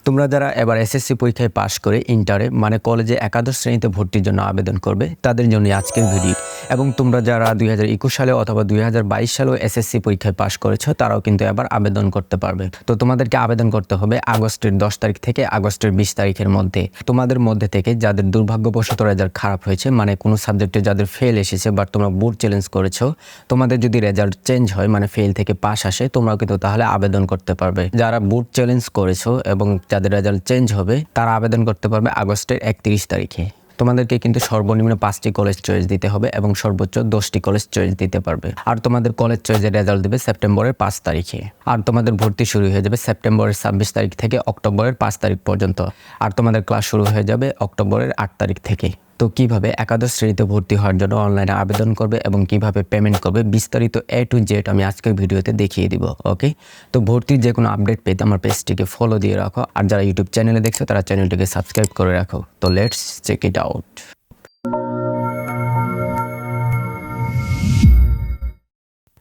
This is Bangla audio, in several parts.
তোমরা যারা এবার এসএসসি পরীক্ষায় পাশ করে ইন্টারে মানে কলেজে একাদশ শ্রেণীতে ভর্তির জন্য আবেদন করবে তাদের জন্য আজকের ভিডিও। এবং তোমরা যারা 2021 সালে অথবা 2022 সালেও এসএসসি পরীক্ষায় পাশ করেছো তারাও কিন্তু এবার আবেদন করতে পারবে। তো তোমাদেরকে আবেদন করতে হবে আগস্টের 10 তারিখ থেকে আগস্টের 20 তারিখের মধ্যে। তোমাদের মধ্যে থেকে যাদের দুর্ভাগ্যবশত রেজাল্ট খারাপ হয়েছে, মানে কোনো সাবজেক্টে যাদের ফেল এসেছে বাট তোমরা বোর্ড চ্যালেঞ্জ করেছো, তোমাদের যদি রেজাল্ট চেঞ্জ হয় মানে ফেল থেকে পাস আসে, তোমরাও কিন্তু তাহলে আবেদন করতে পারবে। যারা বোর্ড চ্যালেঞ্জ করেছো এবং যাদের রেজাল্ট চেঞ্জ হবে তারা আবেদন করতে পারবে আগস্টের 31 তারিখে। তোমাদেরকে কিন্তু সর্বনিম্ন 5টি কলেজ চয়েস দিতে হবে এবং সর্বোচ্চ 10টি কলেজ চয়েস দিতে পারবে। আর তোমাদের কলেজ চয়েসের রেজাল্ট দেবে সেপ্টেম্বরের 5 তারিখে। আর তোমাদের ভর্তি শুরু হয়ে যাবে সেপ্টেম্বরের 26 তারিখ থেকে অক্টোবরের 5 তারিখ পর্যন্ত। আর তোমাদের ক্লাস শুরু হয়ে যাবে অক্টোবরের 8 তারিখ থেকে। তো কিভাবে একাদশ শ্রেণীতে ভর্তি হওয়ার জন্য অনলাইনে আবেদন করবে এবং কিভাবে পেমেন্ট করবে বিস্তারিত A to Z আমি আজকের ভিডিওতে দেখিয়ে দিব। ওকে, তো ভর্তির যে কোনো আপডেট পেতে আমার পেজটিকে ফলো দিয়ে রাখো। আর যারা ইউটিউব চ্যানেলে দেখছো তারা চ্যানেলটিকে সাবস্ক্রাইব করে রাখো। তো লেটস চেক ইট আউট।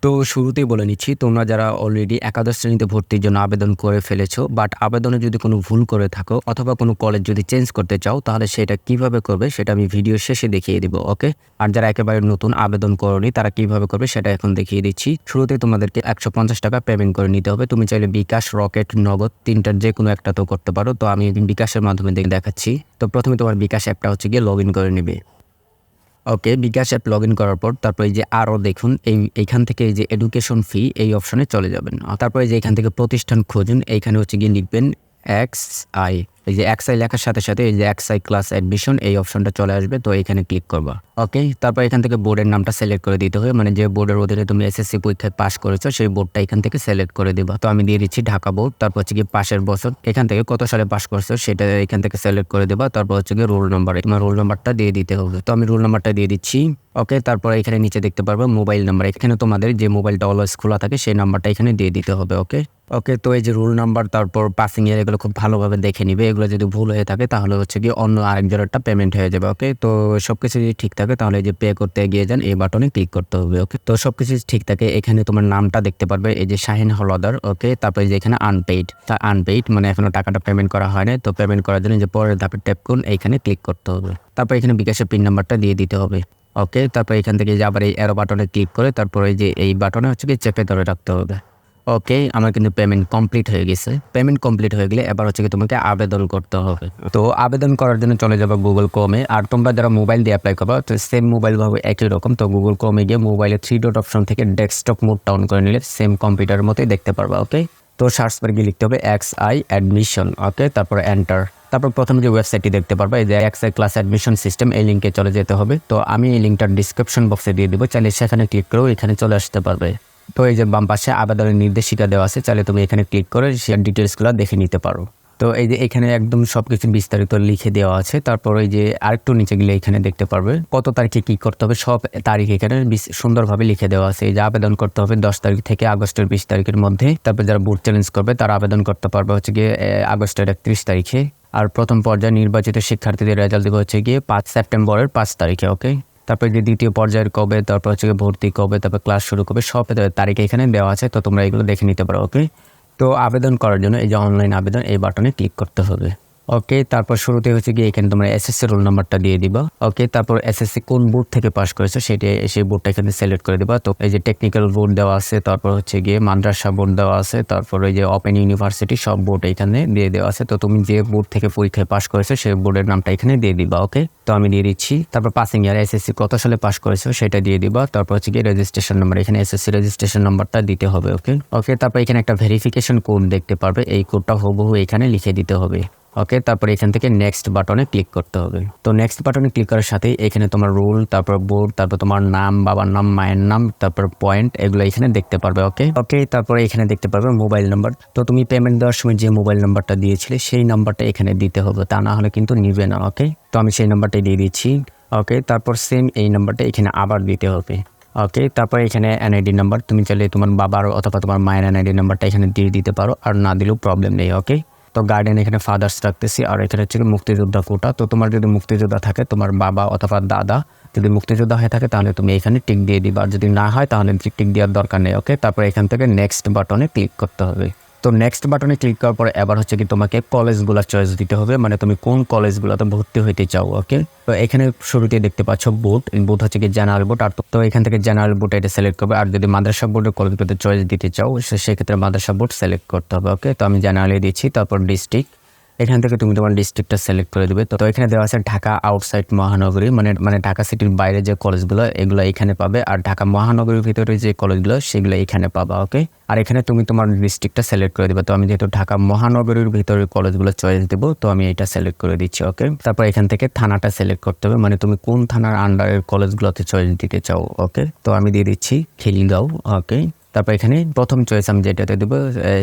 তো শুরুতেই বলে নিচ্ছি, তোমরা যারা অলরেডি একাদশ শ্রেণীতে ভর্তির জন্য আবেদন করে ফেলেছো বাট আবেদনে যদি কোনো ভুল করে থাকো অথবা কোনো কলেজ যদি চেঞ্জ করতে চাও তাহলে সেটা কিভাবে করবে সেটা আমি ভিডিও শেষে দেখিয়ে দিব। ওকে, আর যারা একেবারে নতুন আবেদন করোনি তারা কিভাবে করবে সেটা এখন দেখিয়ে দিচ্ছি। শুরুতে তোমাদেরকে 150 টাকা পেমেন্ট করে নিতে হবে। তুমি চাইলে বিকাশ, রকেট, নগদ তিনটার যে কোনো একটা তো করতে পারো। তো আমি বিকাশের মাধ্যমে দেখাচ্ছি। তো প্রথমে তোমার বিকাশ অ্যাপটা হচ্ছে গিয়ে লগ ইন করে নেবে। ওকে, বিকাশ অ্যাপ লগ ইন করার পর তারপরে যে আরও দেখুন এইখান থেকে এই যে এডুকেশন ফি এই অপশনে চলে যাবেন। তারপরে যে এখান থেকে প্রতিষ্ঠান খুঁজুন, এইখানে হচ্ছে গিয়ে লিখবেন XI। এই যে XI লেখার সাথে সাথে এই যে XI ক্লাস অ্যাডমিশন এই অপশনটা চলে আসবে। তো এখানে ক্লিক করবা। ওকে, তারপর এখান থেকে বোর্ডের নামটা সিলেক্ট করে দিতে হবে, মানে যে বোর্ডের অধীনে তুমি এসএসসি পরীক্ষায় পাস করেছো সেই বোর্ডটা এখান থেকে সিলেক্ট করে দিবা। তো আমি দিয়ে দিচ্ছি ঢাকা বোর্ড। তারপর হচ্ছে গিয়ে পাশের বছর, এখান থেকে কত সালে পাস করছো সেটা এখান থেকে সিলেক্ট করে দিবা। তারপর হচ্ছে গিয়ে রোল নাম্বার, তোমার রোল নাম্বারটা দিয়ে দিতে হবে। তো আমি রোল নাম্বারটা দিয়ে দিচ্ছি। ওকে, তারপর এখানে নিচে দেখতে পারবো মোবাইল নাম্বার, এখানে তোমাদের যে মোবাইলটা অলওয়েজ খোলা থাকে সেই নাম্বারটা এখানে দিয়ে দিতে হবে। ওকে ওকে, তো এই যে রোল নাম্বার তারপর পাসিং ইয়ার এগুলো খুব ভালোভাবে দেখে নিবে। এগুলো যদি ভুল হয়ে থাকে তাহলে হচ্ছে কি অন্য আরেকজনেরটা পেমেন্ট হয়ে যাবে। ওকে, তো সবকিছু যদি ঠিক থাকে তাহলে এই যে পে করতে এগিয়ে যান এই বাটনে ক্লিক করতে হবে। ওকে, তো সবকিছু ঠিক থাকে এখানে তোমার নামটা দেখতে পারবে, এই যে শাহিন হলদার। ওকে, তারপরে যে এখানে আনপেইড মানে এখনো টাকাটা পেমেন্ট করা হয় না। তো পেমেন্ট করার জন্য যে পরের ধাপে ট্যাপ করুন এইখানে ক্লিক করতে হবে। তারপর এখানে বিকাশের পিন নাম্বারটা দিয়ে দিতে হবে। ওকে, তারপর এখান থেকে যে আবার এই অ্যারো বাটনে ক্লিক করে তারপরে যে এই বাটনে হচ্ছে কি চেপে ধরে রাখতে হবে। ওকে, আমার কিন্তু পেমেন্ট কমপ্লিট হয়ে গেছে। পেমেন্ট কমপ্লিট হয়ে গেলে এবার হচ্ছে কি তোমাকে আবেদন করতে হবে। তো আবেদন করার জন্য চলে যাবে গুগল ক্রোমে। আর তোমরা যারা মোবাইল দিয়ে অ্যাপ্লাই করবে তো সেম মোবাইল ভাবে একই রকম। তো গুগল ক্রোমে গিয়ে মোবাইলের 3 ডট অপশন থেকে ডেস্কটপ মোডটা অন করে নিলে সেম কম্পিউটারের মতোই দেখতে পারবা। ওকে, তো সার্চ বারে গিয়ে লিখতে হবে XI অ্যাডমিশন। ওকে, তারপর এন্টার। তারপর প্রথমে যে ওয়েবসাইটটি দেখতে পারবা এই যে XI ক্লাস অ্যাডমিশন সিস্টেম, এই লিঙ্কে চলে যেতে হবে। তো আমি এই লিঙ্কটা ডিসক্রিপশন বক্সে দিয়ে দিব, চাইলে সেখানে ক্লিক করেও এখানে চলে আসতে পারবে। তো এই যে বাম পাশে আবেদনের নির্দেশিকা দেওয়া আছে, চাইলে তুমি এখানে ক্লিক করে শেয়ার ডিটেলসগুলো দেখে নিতে পারো। তো এই যে এখানে একদম সবকিছু বিস্তারিত লিখে দেওয়া আছে। তারপর এই যে আরেকটু নিচে গেলে এখানে দেখতে পারবে কত তারিখে কি করতে হবে, সব তারিখ এখানে সুন্দরভাবে লিখে দেওয়া আছে। এই যে আবেদন করতে হবে 10 তারিখ থেকে আগস্টের 20 তারিখের মধ্যে। তারপর যারা বোর্ড চ্যালেঞ্জ করবে তারা আবেদন করতে পারবে হচ্ছে গিয়ে আগস্টের 31 তারিখে। আর প্রথম পর্যায়ে নির্বাচিত শিক্ষার্থীদের রেজাল্ট দেবে হচ্ছে গিয়ে সেপ্টেম্বরের 5 তারিখে। ওকে, তারপর যে দ্বিতীয় পর্যায়ের কবে, তারপর হচ্ছে ভর্তি কবে, তারপর ক্লাস শুরু কবে, সব তারিখ এখানে দেওয়া আছে। তো তোমরা এগুলো দেখে নিতে পারো। ওকে, তো আবেদন করার জন্য এই যে অনলাইন আবেদন এই বাটনে ক্লিক করতে হবে। ওকে, তারপর শুরুতে হচ্ছে গিয়ে এখানে তোমরা এসএসসি রোল নাম্বারটা দিয়ে দিবা। ওকে, তারপর এসএসসি কোন বোর্ড থেকে পাস করেছো সেটা সেই বোর্ডটা এখানে সিলেক্ট করে দিবা। তো এই যে টেকনিক্যাল বোর্ড দেওয়া আছে, তারপর হচ্ছে গিয়ে মাদ্রাসা বোর্ড দেওয়া আছে, তারপর এই যে ওপেন ইউনিভার্সিটি সব বোর্ড এখানে দিয়ে দেওয়া আছে। তো তুমি যে বোর্ড থেকে পরীক্ষায় পাস করেছো সেই বোর্ডের নামটা এখানে দিয়ে দিবা। ওকে, তো আমি দিয়ে দিচ্ছি। তারপর পাসিং ইয়ার এসএসসি কত সালে পাস করেছো সেটা দিয়ে দিবা। তারপর হচ্ছে গিয়ে রেজিস্ট্রেশন নাম্বার, এখানে এসএসসি রেজিস্ট্রেশন নাম্বারটা দিতে হবে। ওকে ওকে, তারপর এখানে একটা ভেরিফিকেশন কোড দেখতে পারবে, এই কোডটা হুবহু এখানে লিখে দিতে হবে। ওকে, তারপর এখান থেকে নেক্সট বাটনে ক্লিক করতে হবে। তো নেক্সট বাটনে ক্লিক করার সাথে এখানে তোমার রোল, তারপর বোর্ড, তারপর তোমার নাম, বাবার নাম, মায়ের নাম, তারপর পয়েন্ট এগুলো এখানে দেখতে পারবে। ওকে ওকে, তারপরে এখানে দেখতে পারবে মোবাইল নাম্বার। তো তুমি পেমেন্ট দেওয়ার সময় যে মোবাইল নাম্বারটা দিয়েছিলে সেই নাম্বারটা এখানে দিতে হবে, তা না হলে কিন্তু নিবে না। ওকে, তো আমি সেই নাম্বারটাই দিয়ে দিচ্ছি। ওকে, তারপর সেম এই নাম্বারটা এখানে আবার দিতে হবে। ওকে, তারপর এখানে এনআইডি নাম্বার, তুমি চাইলে তোমার বাবার অথবা তোমার মায়ের এনআইডি নাম্বারটা এখানে দিয়ে দিতে পারো, আর না দিলেও প্রবলেম নেই। ওকে, তো গার্ডিয়ান এখানে ফাদার্স রাখতেছি। আর এখানে হচ্ছে মুক্তিযোদ্ধা কোটা। তো তোমার যদি মুক্তিযোদ্ধা থাকে, তোমার বাবা অথবা দাদা যদি মুক্তিযোদ্ধা হয়ে থাকে তাহলে তুমি এখানে টিক দিয়ে দিবা, আর যদি না হয় তাহলে টিক দেওয়ার দরকার নেই। ওকে, তারপর এখান থেকে নেক্সট বাটনে ক্লিক করতে হবে। তো নেক্সট বাটনে ক্লিক করার পরে এবার হচ্ছে কি তোমাকে কলেজগুলো চয়েস দিতে হবে, মানে তুমি কোন কলেজগুলোতে ভর্তি হইতে চাও। ওকে, তো এখানে শুরুতেই দেখতে পাচ্ছ বোর্ড হচ্ছে কি জেনারেল বোর্ড। আর তো এখান থেকে জেনারেল বোর্ড এটা সিলেক্ট করবে। আর যদি মাদ্রাসা বোর্ডের কলেজগুলোতে চয়েস দিতে চাও সেক্ষেত্রে মাদ্রাসা বোর্ড সিলেক্ট করতে হবে। ওকে, তো আমি জেনারেলে দিচ্ছি। তারপর ডিস্ট্রিক্ট, এখান থেকে তুমি তোমার ডিস্ট্রিক্টটা সিলেক্ট করে দেবে। তো এখানে দেওয়া আছে ঢাকা আউটসাইড মহানগরী, মানে ঢাকা সিটির বাইরে যে কলেজগুলো এগুলো এখানে পাবে, আর ঢাকা মহানগরীর ভিতরে যে কলেজগুলো সেগুলো এখানে পাবা। ওকে, আর এখানে তুমি তোমার ডিস্ট্রিক্টটা সিলেক্ট করে দেবে। তো আমি যেহেতু ঢাকা মহানগরীর ভিতরে কলেজগুলো চয়েস দেবো, তো আমি এটা সিলেক্ট করে দিচ্ছি। ওকে, তারপর এখান থেকে থানাটা সিলেক্ট করতে হবে, মানে তুমি কোন থানার আন্ডারের কলেজগুলোতে চয়েস দিতে চাও। ওকে, তো আমি দিয়ে দিচ্ছি খিলগাঁও। ওকে, তারপর এখানে প্রথম চয়েস আমি যেটাতে দেবো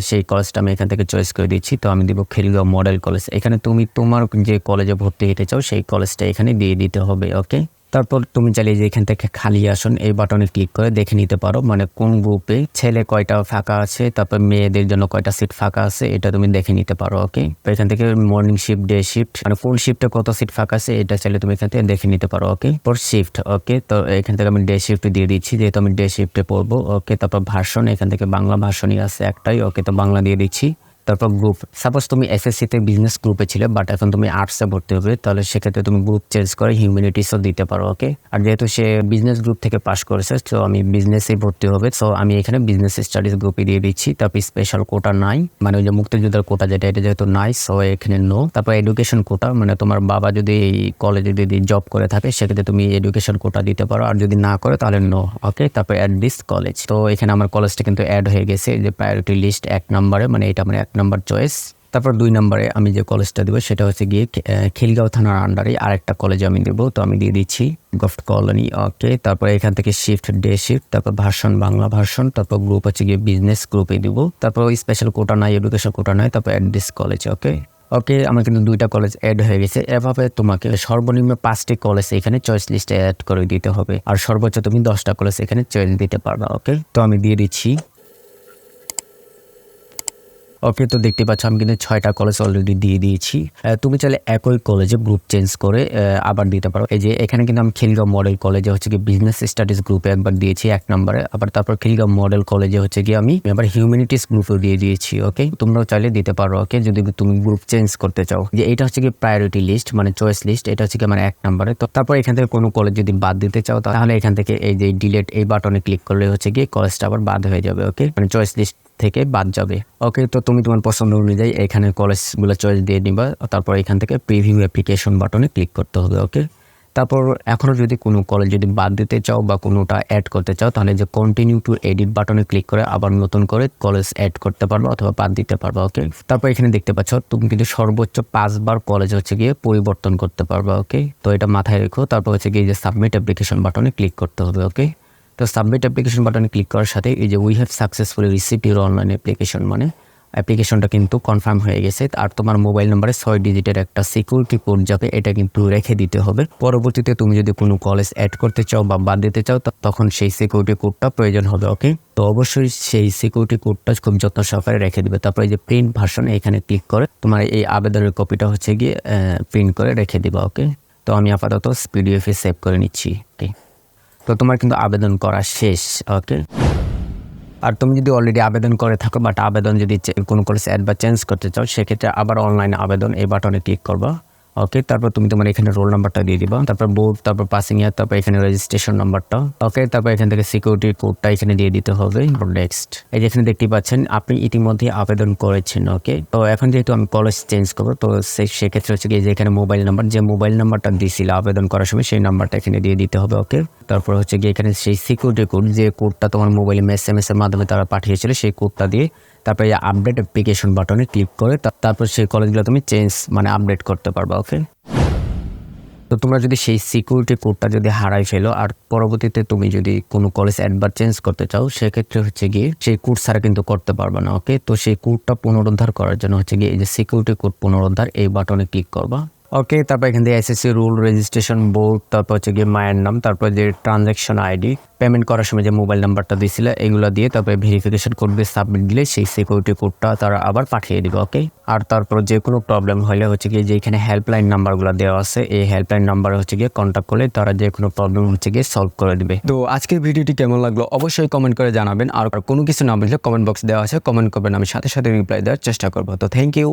সেই কলেজটা আমি এখান থেকে চয়েস করে দিচ্ছি। তো আমি দিব খিলগাঁও মডেল কলেজ। এখানে তুমি তোমার যে কলেজে ভর্তি হতে চাও সেই কলেজটা এখানে দিয়ে দিতে হবে। ওকে, তারপর তুমি চাইলে যে এখান থেকে খালি আসন এই বাটনে ক্লিক করে দেখে নিতে পারো, মানে কোন গ্রুপে ছেলে কয়টা ফাঁকা আছে, তারপর মেয়েদের জন্য কয়টা সিট ফাঁকা আছে এটা তুমি দেখে নিতে পারো। ওকে, তো এখান থেকে মর্নিং শিফট, ডে শিফট, মানে কোন শিফটে কত সিট ফাঁকা আছে এটা চাইলে তুমি এখান থেকে দেখে নিতে পারো। ওকে, পর শিফট। ওকে, তো এখান থেকে আমি ডে শিফট দিয়ে দিচ্ছি যেহেতু আমি ডে শিফটে পড়বো। ওকে, তারপর ভার্সন, এখান থেকে বাংলা ভার্সনই আছে একটাই। ওকে, তো বাংলা দিয়ে দিচ্ছি। তারপর গ্রুপ, সাপোজ তুমি এসএসসিতে বিজনেস গ্রুপে ছিলে বাট এখন তুমি আর্টসে ভর্তি হবে, তাহলে সেক্ষেত্রে তুমি গ্রুপ চেঞ্জ করে হিউম্যানিটিসও দিতে পারো। ওকে, আর যেহেতু সে বিজনেস গ্রুপ থেকে পাস করেছে তো আমি বিজনেসেই ভর্তি হবে, সো আমি এখানে বিজনেস স্টাডিজ গ্রুপে দিয়ে দিচ্ছি। তারপর স্পেশাল কোটা নাই, মানে ওই যে মুক্তিযোদ্ধার কোটা যেটা, এটা যেহেতু নাই সো এখানে নো। তারপর এডুকেশন কোটা, মানে তোমার বাবা যদি এই কলেজে যদি জব করে থাকে সেক্ষেত্রে তুমি এডুকেশন কোটা দিতে পারো, আর যদি না করে তাহলে নো। ওকে, তারপর অ্যাড দিস কলেজ, তো এখানে আমার কলেজটা কিন্তু অ্যাড হয়ে গেছে যে প্রায়োরিটি লিস্ট 1 নম্বরে, মানে এটা আমার 1 নম্বর চয়েস। তারপর 2 নম্বরে আমি যে কলেজটা দেবো সেটা হচ্ছে গিয়ে খিলগাঁও থানার আন্ডারে আরেকটা কলেজে আমি দেবো, তো আমি দিয়ে দিচ্ছি গভট কলোনি। ওকে, তারপর এখান থেকে শিফট, ডে শিফট, তারপর ভার্সন বাংলা ভার্সন, তারপর গ্রুপ হচ্ছে গিয়ে বিজনেস গ্রুপে দিব। তারপর স্পেশাল কোটা নাই, এডুকেশন কোটা নাই, তারপর অ্যাড দিস কলেজ। ওকে, আমার কিন্তু 2টা কলেজ অ্যাড হয়ে গেছে। এভাবে তোমাকে সর্বনিম্ন 5টি কলেজ এখানে চয়েস লিস্টে অ্যাড করে দিতে হবে, আর সর্বোচ্চ তুমি 10টা কলেজ এখানে চয়েস দিতে পারবা। ওকে, তো আমি দিয়ে দিচ্ছি। ওকে, তো দেখতে পাচ্ছ আমি কিন্তু 6টা কলেজ অলরেডি দিয়ে দিয়েছি। তুমি চাইলে একই কলেজে গ্রুপ চেঞ্জ করে আবার দিতে পারো। এই যে এখানে কিন্তু আমি খিলগাঁও মডেল কলেজে হচ্ছে কি বিজনেস স্টাডিজ গ্রুপে একবার দিয়েছি 1 নম্বরে, আবার তারপর খিলগাঁও মডেল কলেজে হচ্ছে কি আমি আবার হিউম্যানিটিস গ্রুপে দিয়ে দিয়েছি। ওকে, তোমরাও চাইলে দিতে পারো। ওকে, যদি তুমি গ্রুপ চেঞ্জ করতে চাও। যে এটা হচ্ছে কি প্রায়োরিটি লিস্ট, মানে চয়েস লিস্ট, এটা হচ্ছে কি আমার 1 নম্বরে। তো তারপর এখান থেকে কোনো কলেজ যদি বাদ দিতে চাও তাহলে এখান থেকে এই যে ডিলিট এই বাটনে ক্লিক করলে হচ্ছে কি কলেজটা আবার বাদ হয়ে যাবে। ওকে, মানে চয়েস লিস্ট থেকে বাদ যাবে। ওকে, তো তুমি তোমার পছন্দ অনুযায়ী এখানে কলেজগুলো চয়েস দিয়ে নিবা। তারপর এখান থেকে প্রিভিউ অ্যাপ্লিকেশন বাটনে ক্লিক করতে হবে। ওকে, তারপর এখনও যদি কোনো কলেজ যদি বাদ দিতে চাও বা কোনোটা অ্যাড করতে চাও তাহলে যে কন্টিনিউ টু এডিট বাটনে ক্লিক করে আবার নতুন করে কলেজ অ্যাড করতে পারবা অথবা বাদ দিতে পারবা। ওকে, তারপর এখানে দেখতে পাচ্ছ তুমি কিন্তু সর্বোচ্চ 5 বার কলেজ হচ্ছে গিয়ে পরিবর্তন করতে পারবা। ওকে, তো এটা মাথায় রেখো। তারপর হচ্ছে গিয়ে যে সাবমিট অ্যাপ্লিকেশন বাটনে ক্লিক করতে হবে। ওকে, তো সাবমিট অ্যাপ্লিকেশন বাটনে ক্লিক করার সাথে এই যে we have successfully received your online application, মানে অ্যাপ্লিকেশনটা কিন্তু কনফার্ম হয়ে গেছে। আর তোমার মোবাইল নম্বরে 6 ডিজিটের একটা সিকিউরিটি কোড যাবে, এটা কিন্তু রেখে দিতে হবে। পরবর্তীতে তুমি যদি কোনো কলেজ অ্যাড করতে চাও বা বাদ দিতে চাও তখন সেই সিকিউরিটি কোডটা প্রয়োজন হবে। ওকে, তো অবশ্যই সেই সিকিউরিটি কোডটা খুব যত্ন সহকারে রেখে দিবে। তারপরে যে প্রিন্ট ভার্সন এখানে ক্লিক করে তোমার এই আবেদনের কপিটা হচ্ছে গিয়ে প্রিন্ট করে রেখে দিবা। ওকে, তো আমি আপাতত পিডিএফে সেভ করে নিচ্ছি। ওকে, তো তোমার কিন্তু আবেদন করা শেষ। ওকে, আর তুমি যদি অলরেডি আবেদন করে থাকো বাট আবেদন যদি কোনো কলেজ অ্যাড বা চেঞ্জ করতে চাও সেক্ষেত্রে আবার অনলাইন আবেদন এই বাটনে ক্লিক করবা। ওকে, তারপর তুমি তোমার এখানে রোল নাম্বারটা দিয়ে দিবা, তারপর বোর্ড, তারপর পাসিং ইয়ার, তারপর এখানে রেজিস্ট্রেশন নাম্বারটা। ওকে, তারপর এখান থেকে সিকিউরিটি কোডটা এখানে দিয়ে দিতে হবে। নেক্সট, এই যে এখানে দেখতে পাচ্ছেন আপনি ইতিমধ্যে আবেদন করেছেন। ওকে, তো এখন যেহেতু আমি কলেজ চেঞ্জ করবো তো সেক্ষেত্রে হচ্ছে কি যে এখানে মোবাইল নাম্বার, যে মোবাইল নাম্বারটা দিয়েছিল আবেদন করার সময় সেই নাম্বারটা এখানে দিয়ে দিতে হবে। ওকে, তারপর হচ্ছে গিয়ে এখানে সেই সিকিউরিটি কোড, যে কোডটা তোমার মোবাইলে SMS এর মাধ্যমে তারা পাঠিয়েছিল সেই কোডটা দিয়ে তারপরে এই আপডেট অ্যাপ্লিকেশন বাটনে ক্লিক করে তারপর সেই কলেজগুলো তুমি চেঞ্জ মানে আপডেট করতে পারবা। ওকে, তো তোমরা যদি সেই সিকিউরিটি কোডটা যদি হারাই ফেলো আর পরবর্তীতে তুমি যদি কোনো কলেজ অ্যাডবার চেঞ্জ করতে চাও সেক্ষেত্রে হচ্ছে গিয়ে সেই কোড ছাড়া কিন্তু করতে পারবে না। ওকে, তো সেই কোডটা পুনরুদ্ধার করার জন্য হচ্ছে গিয়ে এই যে সিকিউরিটি কোড পুনরুদ্ধার এই বাটনে ক্লিক করবা। ওকে, তারপর এখান থেকে এসএসসি রুল, রেজিস্ট্রেশন বোর্ড, তারপর হচ্ছে গিয়ে মায়ের নাম, তারপর যে ট্রানজ্যাকশন আইডি, পেমেন্ট করার সময় যে মোবাইল নাম্বারটা দিয়েছিল এগুলো দিয়ে তারপরে ভেরিফিকেশন কোড দিয়ে সাবমিট দিলে সেই সিকিউরিটি কোডটা তারা আবার পাঠিয়ে দিবে। ওকে, আর তারপর যে কোনো প্রবলেম হলে হচ্ছে গিয়ে যে এখানে হেল্পলাইন নাম্বারগুলো দেওয়া আছে, এই হেল্পলাইন নাম্বারে হচ্ছে গিয়ে কন্ট্যাক্ট করলে তারা যে কোনো প্রবলেম হচ্ছে গিয়ে সলভ করে দিবে। তো আজকের ভিডিওটি কেমন লাগলো অবশ্যই কমেন্ট করে জানাবেন, আর কোনো কিছু না বুঝলে কমেন্ট বক্স দেওয়া আছে, কমেন্ট করবেন, আমি সাথে সাথে রিপ্লাই দেওয়ার চেষ্টা করবো। তো থ্যাংক ইউ।